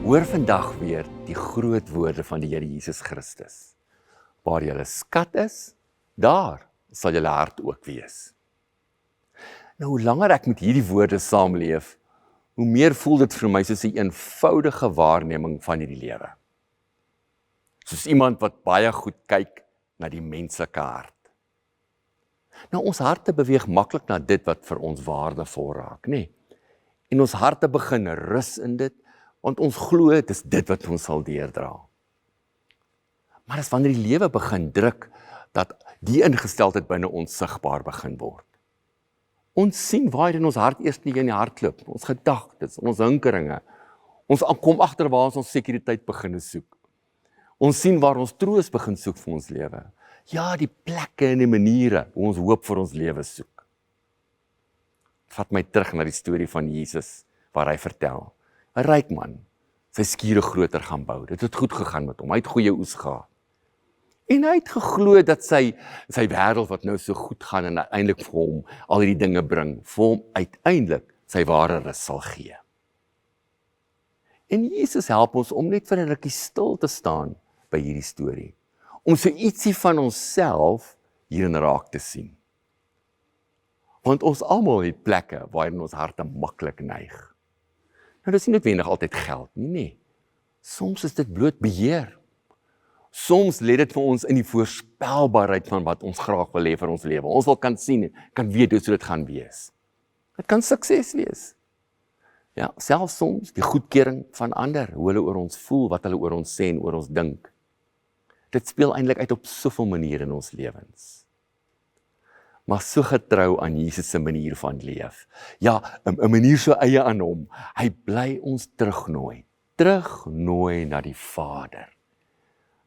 Hoor vandag weer die groot woorde van die Here Jesus Christus. Waar julle skat is, daar sal julle hart ook wees. Nou, hoe langer ek met hierdie woorde saamleef, hoe meer voel dit vir my soos 'n eenvoudige waarneming van hierdie lewe. Soos iemand wat baie goed kyk na die menslike hart. Nou, ons harte beweeg maklik na dit wat vir ons waardevol raak, nê? En ons harte begin rus in dit, want ons glo dit is dit wat ons sal deurdra. Maar as wanneer die lewe begin druk, dat die ingesteldheid binne ons sigbaar begin word. Ons sien waar in ons hart eers nie in die hart loop, ons gedagtes, ons hinkeringe. Ons kom agter waar ons sekuriteit begin soek. Ons sien waar ons troos begin soek vir ons lewe. Ja, die plekke en die maniere hoe ons hoop vir ons lewe soek. Vat my terug na die storie van Jesus, waar hy vertel. 'n Ryk man, sy skure groter gaan bou. Dit het goed gegaan met hom, hy het goeie oes gehad. En hy het geglo dat sy wêreld wat nou so goed gaan en uiteindelik vir hom al hierdie dinge bring, vir hom uiteindelik sy ware rus sal gee. En Jesus help ons om net vir 'n rukkie stil te staan by hierdie storie, om so ietsie van onsself hierin raak te sien. Want ons almal het plekke waarin ons harte maklik neig. Nou, dis nie noodwendig altyd geld nie, nee. Soms is dit bloot beheer. Soms lê dit vir ons in die voorspelbaarheid van wat ons graag wil hê vir ons lewe. Ons wil kan sien, kan weet hoe dit gaan wees. Dit kan sukses wees. Ja, selfs soms die goedkeuring van ander, hoe hulle oor ons voel, wat hulle oor ons sê en oor ons dink. Dit speel eintlik uit op soveel maniere in ons lewens. Maar so getrou aan Jesus se manier van leef. Ja, 'n manier so eie aan hom. Hy bly ons terugnooi na die Vader.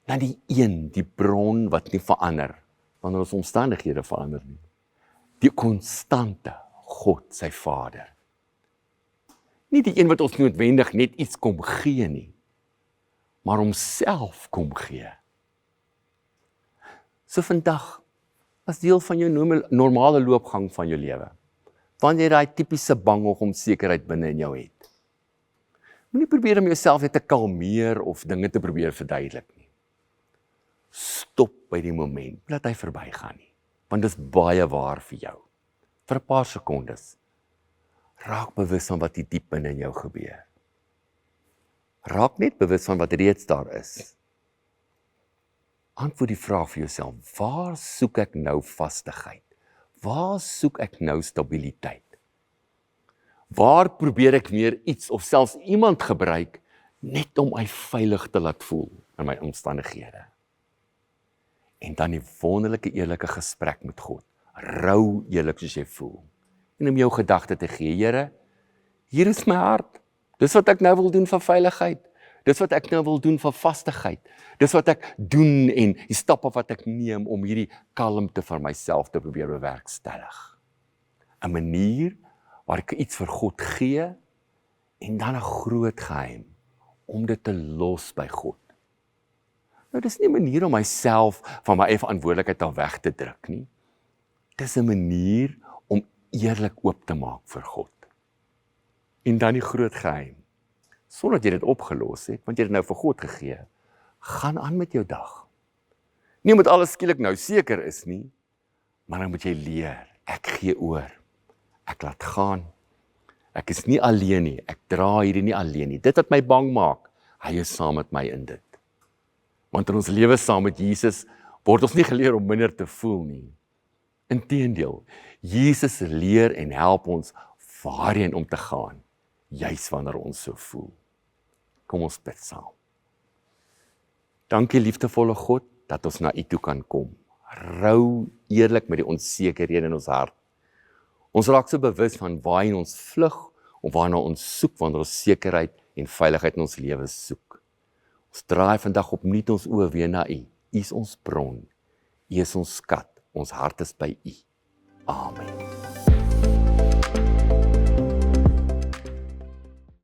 Na die een, die bron wat nie verander, wanneer ons omstandighede verander nie. Die konstante God, sy Vader. Nie die een wat ons noodwendig net iets kom gee nie, maar homself kom gee. So vandag, as deel van jou normale loopgang van jou lewe, wanneer jy daai tipiese bang of onsekerheid binne in jou het. Moenie probeer om jouself net te kalmeer of dinge te probeer verduidelik nie. Stop by die moment, laat hy verbygaan nie, want dit is baie waar vir jou. Vir 'n paar sekondes, raak bewus van wat hier diep binne in jou gebeur. Raak net bewus van wat reeds daar is. Antwoord die vraag vir jouself, waar soek ek nou vastigheid? Waar soek ek nou stabiliteit? Waar probeer ek meer iets of selfs iemand gebruik, net om my veilig te laat voel in my omstandighede? En dan die wonderlike eerlike gesprek met God, rou eerlik soos jy voel, en om jou gedagte te gee, Here, hier is my hart, dis wat ek nou wil doen vir veiligheid, dis wat ek nou wil doen vir vastigheid, dis wat ek doen en die stappe wat ek neem om hierdie kalmte vir myself te probeer bewerkstellig. 'n Manier waar ek iets vir God gee en dan 'n groot geheim om dit te los by God. Nou, dis nie 'n manier om myself van my eie verantwoordelikheid af weg te druk nie. Dis 'n manier om eerlik oop te maak vir God. En dan die groot geheim. Sonder dat jy dit opgelos het, want jy het nou vir God gegee, gaan aan met jou dag. Nie omdat alles skielik nou seker is nie, maar dan moet jy leer, ek gee oor, ek laat gaan, ek is nie alleen nie, ek dra hierdie nie alleen nie, dit wat my bang maak, hy is saam met my in dit. Want in ons lewe saam met Jesus, word ons nie geleer om minder te voel nie. Inteendeel, Jesus leer en help ons waarheen om te gaan, juis wanneer ons so voel. Kom ons bid saam. Dankie liefdevolle God, dat ons na U toe kan kom. Rou eerlik met die onsekerhede in ons hart. Ons raak so bewus van waarheen ons vlug, of waarna ons soek, wanneer ons sekerheid en veiligheid in ons lewe soek. Ons draai vandag opnuut ons oë weer na U. U is ons bron, U is ons skat, ons hart is by U. Amen.